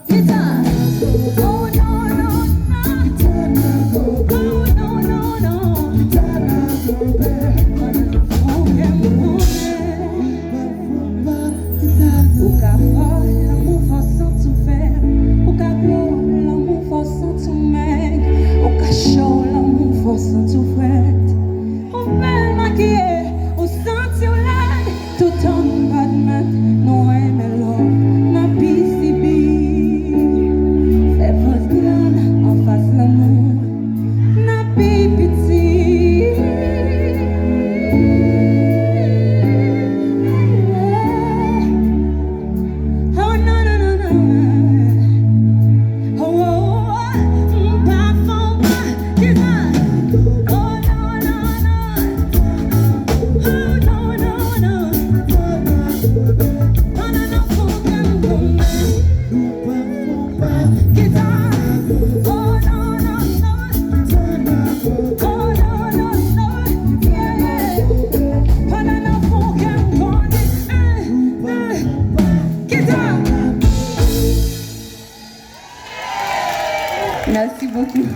Guitar. Oh no no no. Oh no no no. O ka fort, l'amour fort sans tout faire. O ka gros, l'amour fort sans tout mettre. O ka chaud, l'amour fort sans tout fret. On fait maquiller, on sent l'aide. Tout en bas de mettre, non aimer l'homme, ma PCB. Fais votre grande en face l'amour, n'a petit. Merci beaucoup.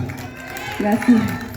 Merci.